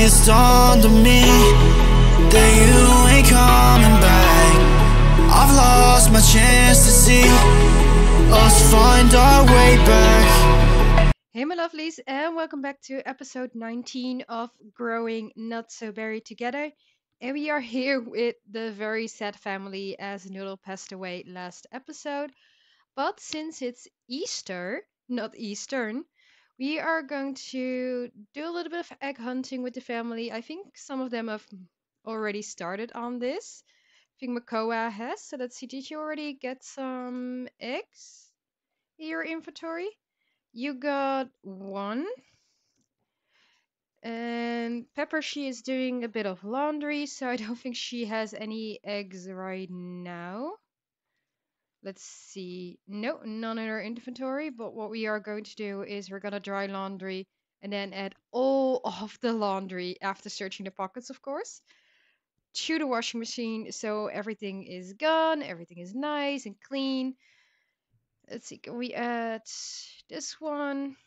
it's dawned on me that you ain't coming back. I've lost my chance to see us find our way back. Hey my lovelies, and welcome back to episode 19 of Growing Not So Berry Together. And we are here with the very sad family as Noodle passed away last episode. But since it's Easter, not Eastern, we are going to do a little bit of egg hunting with the family. I think some of them have already started on this. I think Makoa has. So let's see, did you already get some eggs in your inventory? You got one. And Pepper, she is doing a bit of laundry, so I don't think she has any eggs right now. Let's see. No, none in her inventory, but what we are going to do is we're gonna dry laundry and then add all of the laundry after searching the pockets, of course, to the washing machine so everything is gone, everything is nice and clean. Let's see, can we add this one?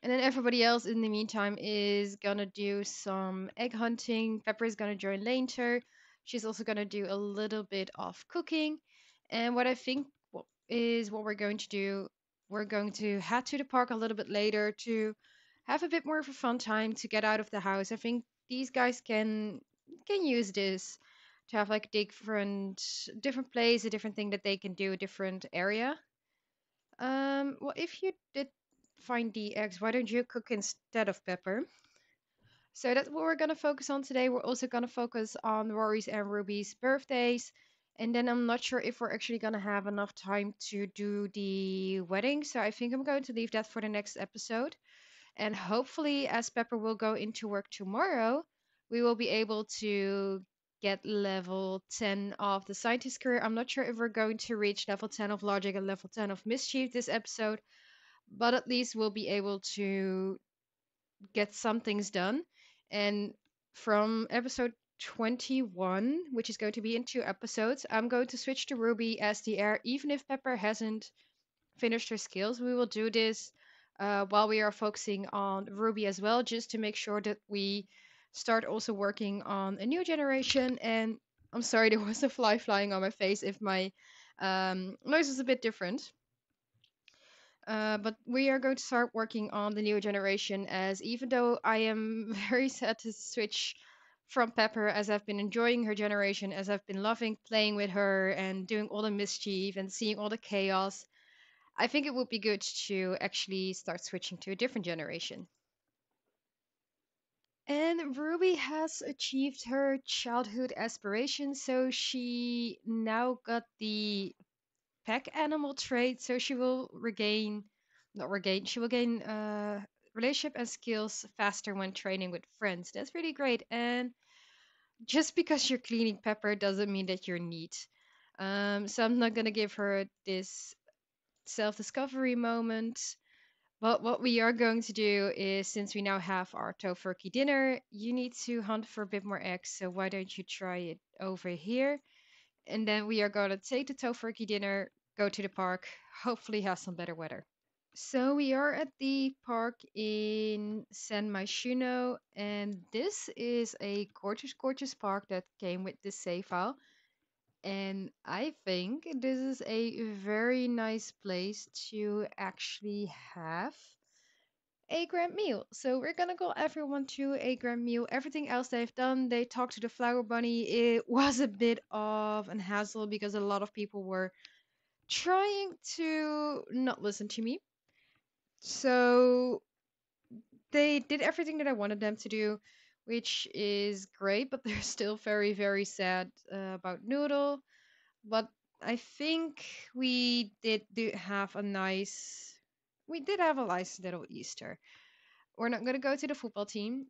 And then everybody else in the meantime is gonna do some egg hunting. Pepper is gonna join later. She's also gonna do a little bit of cooking. And what I think is what we're going to do, we're going to head to the park a little bit later to have a bit more of a fun time to get out of the house. I think these guys can use this to have like different place, a different thing that they can do, a different area. Well, if you did find the eggs, why don't you cook instead of Pepper? So that's what we're gonna focus on today. We're also gonna focus on Rory's and Ruby's birthdays. And then I'm not sure if we're actually gonna have enough time to do the wedding. So I think I'm going to leave that for the next episode. And hopefully, as Pepper will go into work tomorrow, we will be able to get level 10 of the scientist career. I'm not sure if we're going to reach level 10 of logic and level 10 of mischief this episode, but at least we'll be able to get some things done. And from episode 21, which is going to be in 2 episodes, I'm going to switch to Ruby as the heir, even if Pepper hasn't finished her skills. We will do this while we are focusing on Ruby as well, just to make sure that we start also working on a new generation. And I'm sorry, there was a fly flying on my face if my noise is a bit different. But we are going to start working on the new generation, as even though I am very sad to switch from Pepper, as I've been enjoying her generation, as I've been loving playing with her and doing all the mischief and seeing all the chaos, I think it would be good to actually start switching to a different generation. And Ruby has achieved her childhood aspiration, so she now got the pack animal trait, so she will not regain, she will gain relationship and skills faster when training with friends. That's really great. And just because you're cleaning Pepper doesn't mean that you're neat. So I'm not gonna give her this self-discovery moment. But what we are going to do is, since we now have our tofurkey dinner, you need to hunt for a bit more eggs. So why don't you try it over here? And then we are going to take the tofurkey dinner, go to the park, hopefully have some better weather. So we are at the park in San Myshuno, and this is a gorgeous, gorgeous park that came with the save file. And I think this is a very nice place to actually have a grand meal. So we're gonna go everyone to a grand meal. Everything else they've done, they talked to the flower bunny. It was a bit of an hassle because a lot of people were trying to not listen to me. So they did everything that I wanted them to do, which is great, but they're still very, very sad about Noodle. But I think we did have a nice little Easter. We're not gonna go to the football team.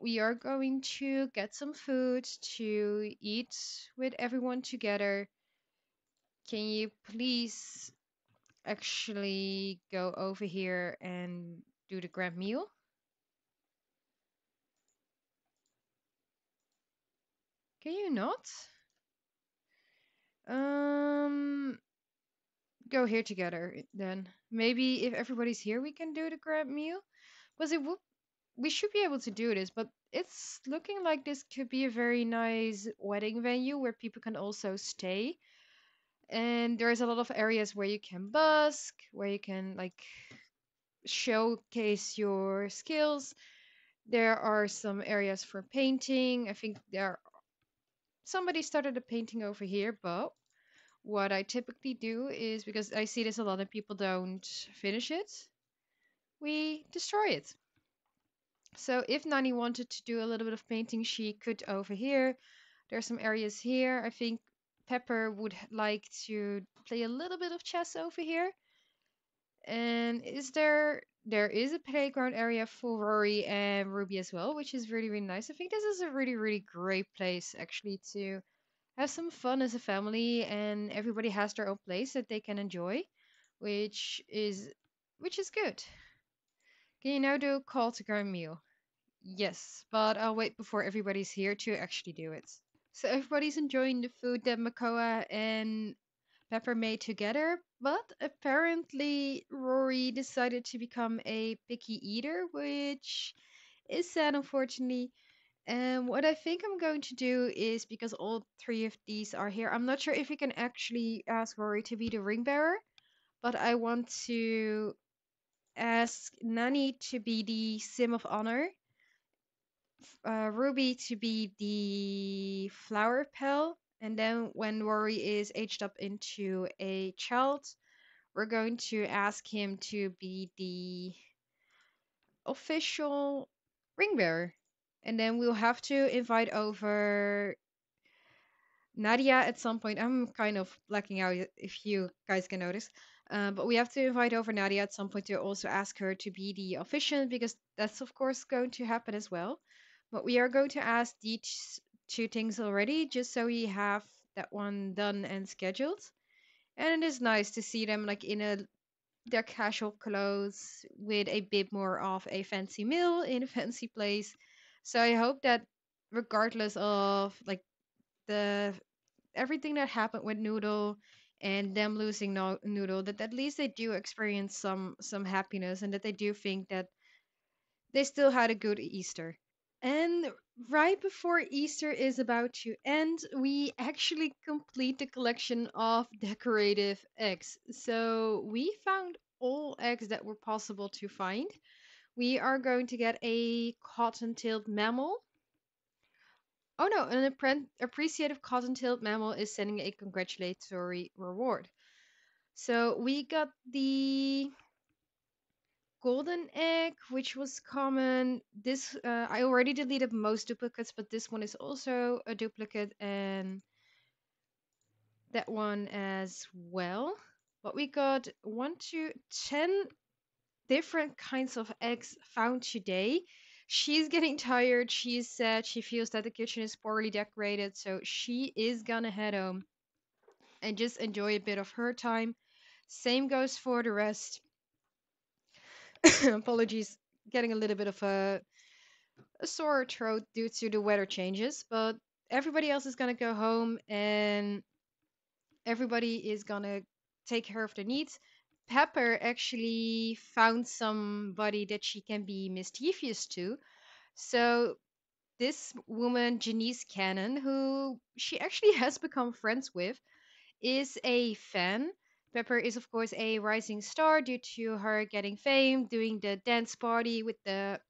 We are going to get some food to eat with everyone together. Can you please actually go over here and do the grand meal? Can you not? Um, go here together then. Maybe if everybody's here, we can do the grand meal. Was it we should be able to do this, but it's looking like this could be a very nice wedding venue where people can also stay. And there's a lot of areas where you can busk, where you can like showcase your skills. There are some areas for painting. I think there somebody started a painting over here, but what I typically do is because I see this a lot of people don't finish it, we destroy it. So if Nani wanted to do a little bit of painting, she could over here. There's some areas here. I think Pepper would like to play a little bit of chess over here. And there is a playground area for Rory and Ruby as well, which is really, really nice. I think this is a really, really great place actually to have some fun as a family, and everybody has their own place that they can enjoy, which is which is good. Can you now do call to grand meal? Yes, but I'll wait before everybody's here to actually do it. So everybody's enjoying the food that Makoa and Pepper made together, but apparently Rory decided to become a picky eater, which is sad, unfortunately. And what I think I'm going to do is because all three of these are here, I'm not sure if we can actually ask Rory to be the ring bearer, but I want to ask Nani to be the sim of honor, Ruby to be the flower pal, and then when Rory is aged up into a child, we're going to ask him to be the official ring bearer. And then we'll have to invite over Nadia at some point. I'm kind of blacking out if you guys can notice. But we have to invite over Nadia at some point to also ask her to be the officiant because that's, of course, going to happen as well. But we are going to ask these two things already just so we have that one done and scheduled. And it is nice to see them like in their casual clothes with a bit more of a fancy meal in a fancy place. So I hope that regardless of like the everything that happened with Noodle and them losing Noodle, that at least they do experience some happiness and that they do think that they still had a good Easter. And right before Easter is about to end, we actually complete the collection of decorative eggs. So we found all eggs that were possible to find. We are going to get a cotton-tailed mammal. Oh no, an appreciative cotton-tailed mammal is sending a congratulatory reward. So we got the golden egg, which was common. This I already deleted most duplicates, but this one is also a duplicate, and that one as well. But we got 10 different kinds of eggs found today. She's getting tired. She's sad. She feels that the kitchen is poorly decorated, so she is gonna head home and just enjoy a bit of her time. Same goes for the rest. Apologies, getting a little bit of a sore throat due to the weather changes, but everybody else is gonna go home and everybody is gonna take care of their needs. Pepper actually found somebody that she can be mischievous to. So this woman, Janice Cannon, who she actually has become friends with, is a fan. Pepper is, of course, a rising star due to her getting fame, doing the dance party with the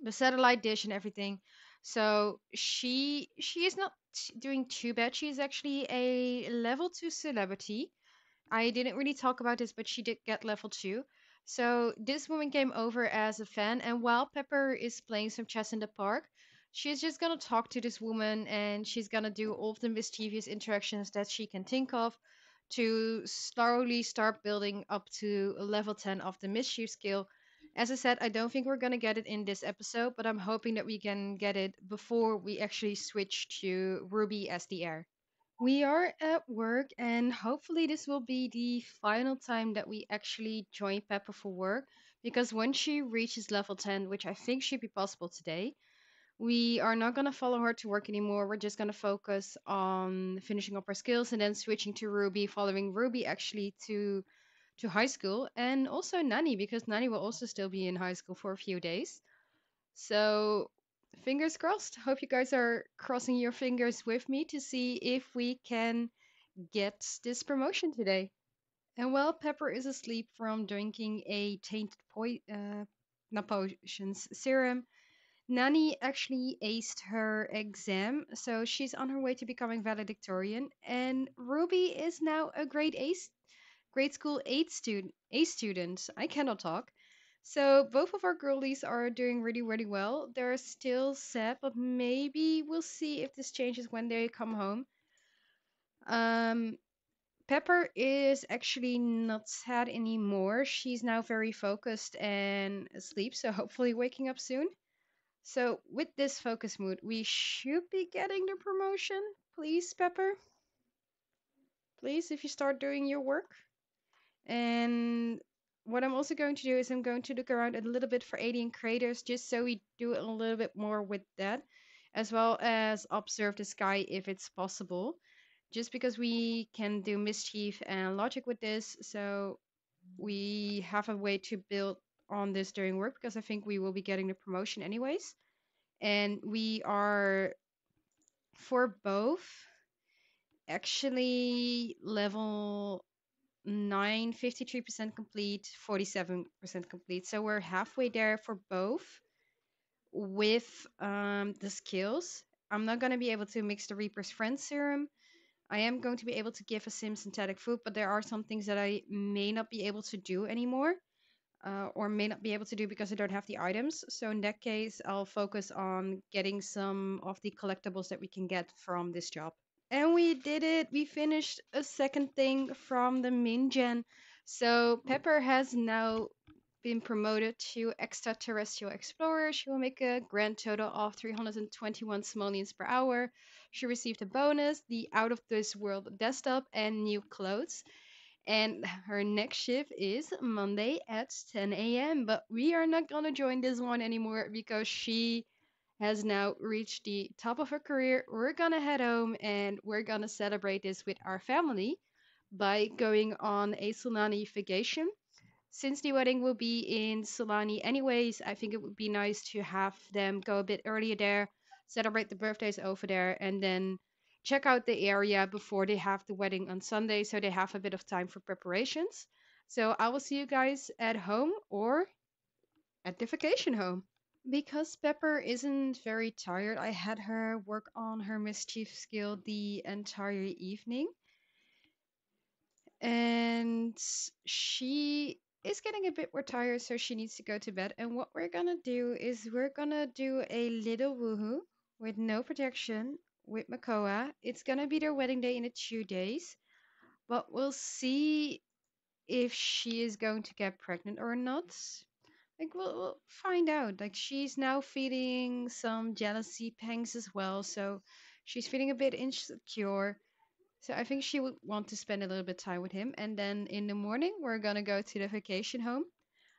satellite dish and everything. So she is not doing too bad. She's actually a level 2 celebrity. I didn't really talk about this, but she did get level 2. So this woman came over as a fan, and while Pepper is playing some chess in the park, she's just gonna talk to this woman and she's gonna do all of the mischievous interactions that she can think of to slowly start building up to level 10 of the mischief skill. As I said, I don't think we're gonna get it in this episode, but I'm hoping that we can get it before we actually switch to Ruby as the heir. We are at work, and hopefully, this will be the final time that we actually join Pepper for work. Because when she reaches level 10, which I think should be possible today, we are not going to follow her to work anymore. We're just going to focus on finishing up our skills and then switching to Ruby, following Ruby actually to high school, and also Nani, because Nani will also still be in high school for a few days. So, fingers crossed. Hope you guys are crossing your fingers with me to see if we can get this promotion today. And while Pepper is asleep from drinking a tainted not potions, serum, Nani actually aced her exam, so she's on her way to becoming valedictorian. And Ruby is now a grade school A student. I cannot talk. So both of our girlies are doing really, really well. They're still sad, but maybe we'll see if this changes when they come home. Um, Pepper is actually not sad anymore. She's now very focused and asleep, so hopefully waking up soon. So, with this focus mood, we should be getting the promotion. Please, Pepper. Please, if you start doing your work. And what I'm also going to do is I'm going to look around a little bit for alien craters just so we do a little bit more with that, as well as observe the sky if it's possible. Just because we can do mischief and logic with this, so we have a way to build on this during work because I think we will be getting the promotion anyways. And we are for both actually level 9, 53% complete, 47% complete. So we're halfway there for both with the skills. I'm not going to be able to mix the Reaper's Friend Serum. I am going to be able to give a sim synthetic food, but there are some things that I may not be able to do anymore. Or may not be able to do because I don't have the items. So in that case, I'll focus on getting some of the collectibles that we can get from this job. And we did it. We finished a second thing from the Mingen. So Pepper has now been promoted to extraterrestrial explorer. She will make a grand total of 321 simoleons per hour. She received a bonus, the out of this world desktop, and new clothes. And her next shift is Monday at 10 a.m. But we are not gonna join this one anymore because she has now reached the top of her career. We're gonna head home and we're gonna celebrate this with our family by going on a Solani vacation. Since the wedding will be in Solani anyways, I think it would be nice to have them go a bit earlier there, celebrate the birthdays over there, and then check out the area before they have the wedding on Sunday so they have a bit of time for preparations. So I will see you guys at home or at the vacation home. Because Pepper isn't very tired, I had her work on her mischief skill the entire evening. And she is getting a bit more tired, so she needs to go to bed. And what we're gonna do is we're gonna do a little woohoo with no protection with Makoa. It's gonna be their wedding day in 2 days, but we'll see if she is going to get pregnant or not. Like we'll find out. Like she's now feeling some jealousy pangs as well, so she's feeling a bit insecure. So I think she would want to spend a little bit time with him, and then in the morning we're gonna go to the vacation home.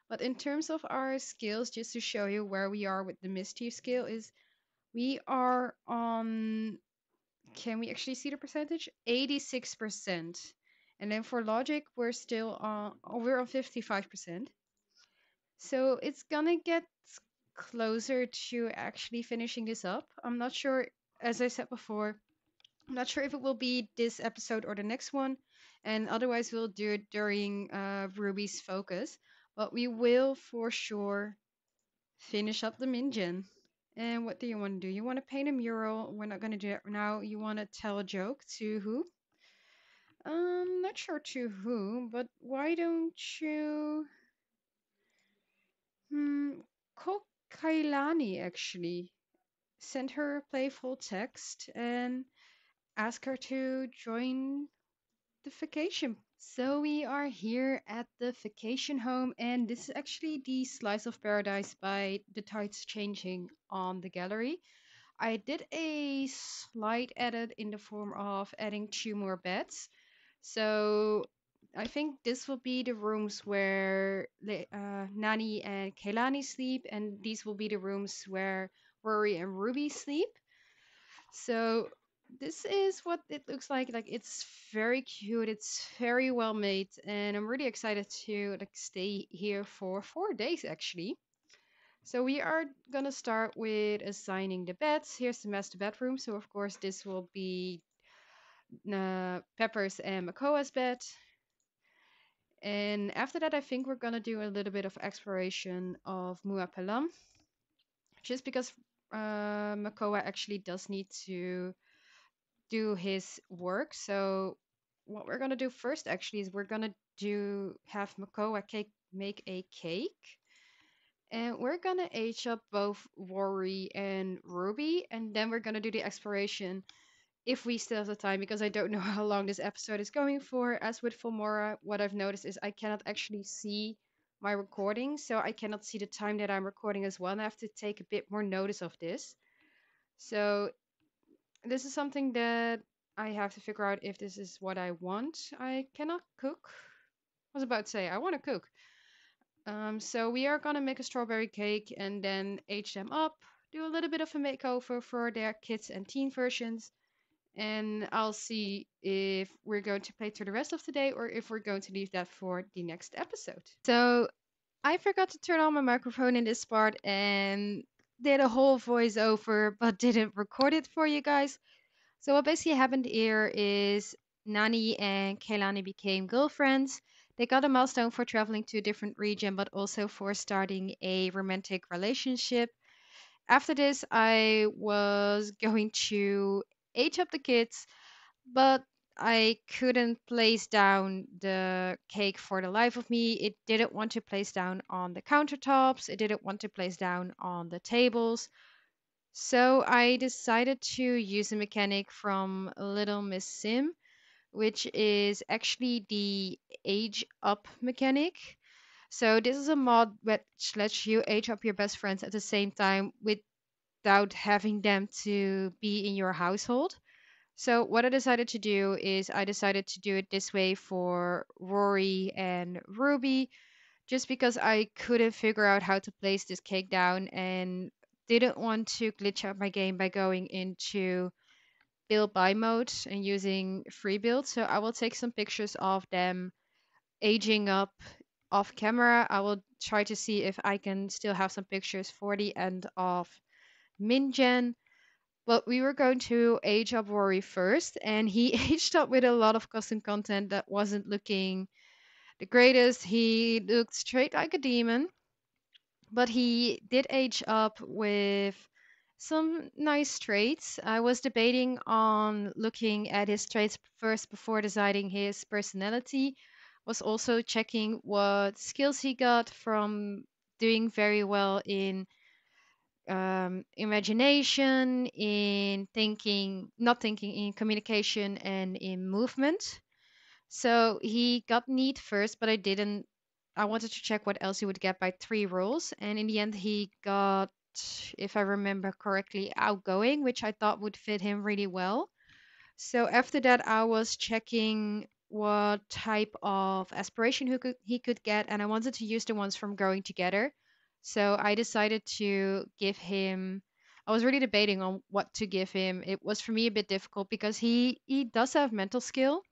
But in terms of our skills, just to show you where we are with the mischief skill, is we are on. Can we actually see the percentage? 86%. And then for logic, we're still on. Oh, we're on 55%. So it's gonna get closer to actually finishing this up. I'm not sure, as I said before, I'm not sure if it will be this episode or the next one, and otherwise we'll do it during Ruby's focus. But we will for sure finish up the Minjin. And what do you want to do? You want to paint a mural? We're not going to do it now. You want to tell a joke to who? Not sure to who, but why don't you? Hmm, call Kailani actually. Send her a playful text and ask her to join the vacation. So we are here at the vacation home, and this is actually the Slice of Paradise by the Tides Changing on the gallery. I did a slight edit in the form of adding 2 more beds. So I think this will be the rooms where Nani and Kailani sleep, and these will be the rooms where Rory and Ruby sleep. So this is what it looks like. Like it's very cute. It's very well made, and I'm really excited to like stay here for 4 days actually. So we are gonna start with assigning the beds. Here's the master bedroom. So of course this will be Pepper's and Makoa's bed. And after that, I think we're gonna do a little bit of exploration of Muapelam, just because Makoa actually does need to do his work. So what we're gonna do first actually is we're gonna do have Makoa cake make a cake. And we're gonna age up both Rory and Ruby, and then we're gonna do the exploration if we still have the time, because I don't know how long this episode is going for. As with Filmora, what I've noticed is I cannot actually see my recording, so I cannot see the time that I'm recording as well, and I have to take a bit more notice of this. So this is something that I have to figure out if this is what I want. I cannot cook. I was about to say I want to cook. So we are gonna make a strawberry cake and then age them up, do a little bit of a makeover for their kids and teen versions, and I'll see if we're going to play through the rest of the day or if we're going to leave that for the next episode. So I forgot to turn on my microphone in this part and did a whole voiceover, but didn't record it for you guys. So what basically happened here is Nani and Kaylani became girlfriends. They got a milestone for traveling to a different region, but also for starting a romantic relationship. After this, I was going to age up the kids, but I couldn't place down the cake for the life of me. It didn't want to place down on the countertops. It didn't want to place down on the tables. So I decided to use a mechanic from Little Miss Sim, which is actually the age up mechanic. So this is a mod which lets you age up your best friends at the same time without having them to be in your household. So what I decided to do is I decided to do it this way for Rory and Ruby, just because I couldn't figure out how to place this cake down and didn't want to glitch out my game by going into build buy mode and using free build. So I will take some pictures of them aging up off camera. I will try to see if I can still have some pictures for the end of Mingen. But we were going to age up Rory first, and he aged up with a lot of custom content that wasn't looking the greatest. He looked straight like a demon, but he did age up with some nice traits. I was debating on looking at his traits first before deciding his personality. Was also checking what skills he got from doing very well in imagination, in thinking, not thinking, in communication, and in movement. So he got neat first, but I didn't. I wanted to check what else he would get by 3 rolls, and in the end, he got, if I remember correctly, outgoing, which I thought would fit him really well. So after that, I was checking what type of aspiration he could get, and I wanted to use the ones from Growing Together. So I decided to give him. I was really debating on what to give him. It was for me a bit difficult because he does have mental skill,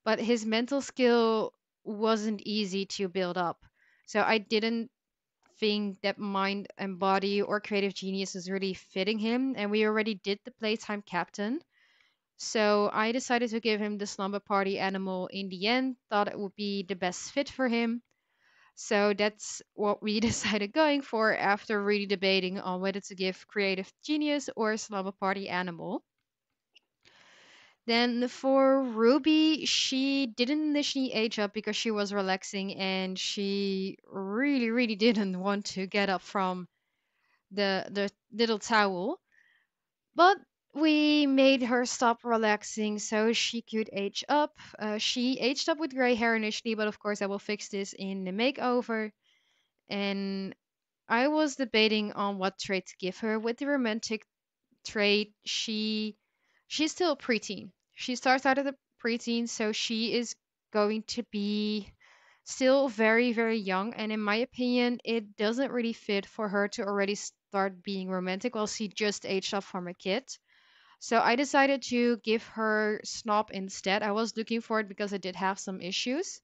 but his mental skill wasn't easy to build up. So I didn't think that mind and body or creative genius was really fitting him, and we already did the playtime captain. So I decided to give him the slumber party animal in the end, thought it would be the best fit for him. So that's what we decided going for after really debating on whether to give creative genius or slumber party animal. Then for Ruby, she didn't initially age up because she was relaxing and she really, really didn't want to get up from the little towel. But we made her stop relaxing so she could age up. She aged up with gray hair initially, but of course I will fix this in the makeover. And I was debating on what trait to give her. With the romantic trait, she's still a preteen. She starts out as a preteen, so she is going to be still very, very young. And in my opinion, it doesn't really fit for her to already start being romantic while she just aged up from a kid. So I decided to give her Snob instead. I was looking for it because I did have some issues.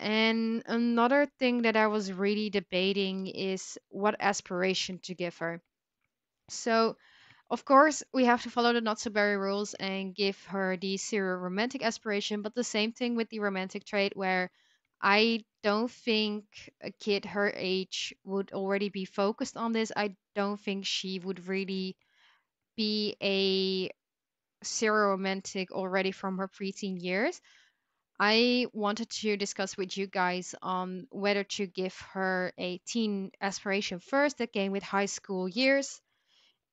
And another thing that I was really debating is what aspiration to give her. So, of course, we have to follow the not so berry rules and give her the serial romantic aspiration, but the same thing with the romantic trait, where I don't think a kid her age would already be focused on this. I don't think she would really be a serial romantic already from her preteen years. I wanted to discuss with you guys on whether to give her a teen aspiration first, again with high school years,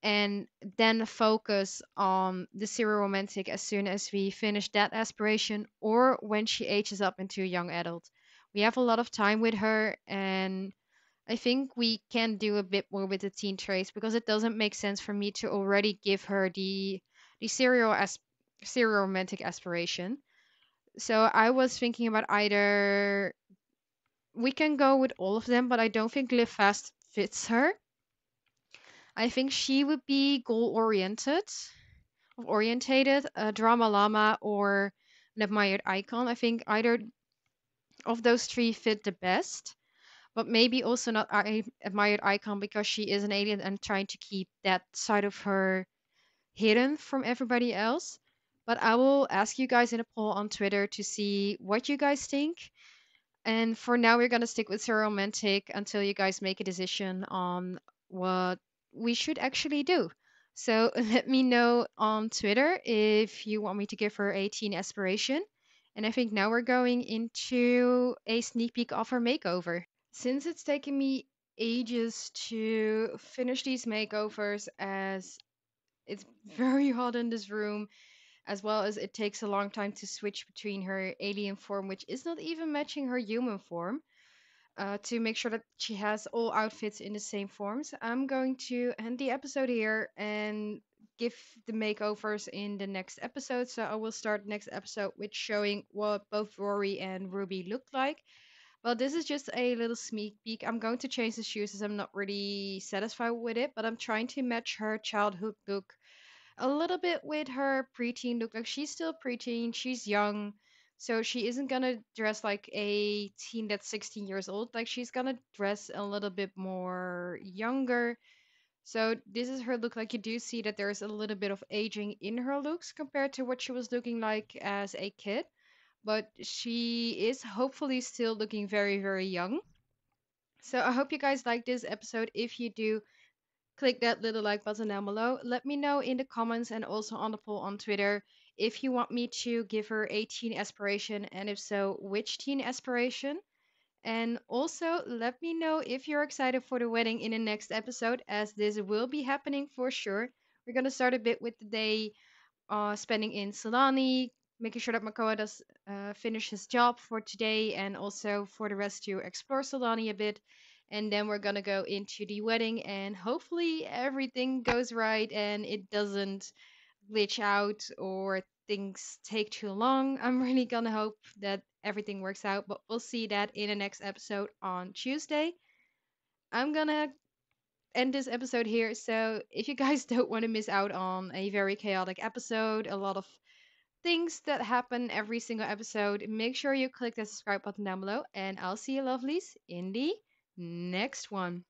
and then focus on the serial romantic as soon as we finish that aspiration, or when she ages up into a young adult. We have a lot of time with her, and I think we can do a bit more with the teen traits because it doesn't make sense for me to already give her the serial romantic aspiration. So I was thinking about either we can go with all of them, but I don't think Live Fast fits her. I think she would be goal orientated, a drama llama, or an admired icon. I think either of those three fit the best, but maybe also not admired icon because she is an alien and trying to keep that side of her hidden from everybody else. But I will ask you guys in a poll on Twitter to see what you guys think. And for now, we're gonna stick with Serial Romantic until you guys make a decision on what we should actually do. So let me know on Twitter if you want me to give her a teen aspiration. And I think now we're going into a sneak peek of her makeover. Since it's taken me ages to finish these makeovers, as it's very hot in this room, as well as it takes a long time to switch between her alien form, which is not even matching her human form, to make sure that she has all outfits in the same forms. I'm going to end the episode here and give the makeovers in the next episode. So I will start next episode with showing what both Rory and Ruby looked like. Well, this is just a little sneak peek. I'm going to change the shoes as I'm not really satisfied with it, but I'm trying to match her childhood look a little bit with her preteen look. Like she's still preteen, she's young, so she isn't gonna dress like a teen that's 16 years old. Like she's gonna dress a little bit more younger. So this is her look. Like you do see that there's a little bit of aging in her looks compared to what she was looking like as a kid. But she is hopefully still looking very, very young. So I hope you guys like this episode. If you do, click that little like button down below. Let me know in the comments and also on the poll on Twitter if you want me to give her a teen aspiration, and if so, which teen aspiration. And also let me know if you're excited for the wedding in the next episode, as this will be happening for sure. We're gonna start a bit with the day spending in Solani, making sure that Makoa does finish his job for today and also for the rest to explore Solani a bit. And then we're gonna go into the wedding, and hopefully everything goes right and it doesn't glitch out or things take too long. I'm really gonna hope that everything works out, but we'll see that in the next episode on Tuesday. I'm gonna end this episode here. So if you guys don't want to miss out on a very chaotic episode, a lot of things that happen every single episode, make sure you click the subscribe button down below, and I'll see you lovelies in the next one.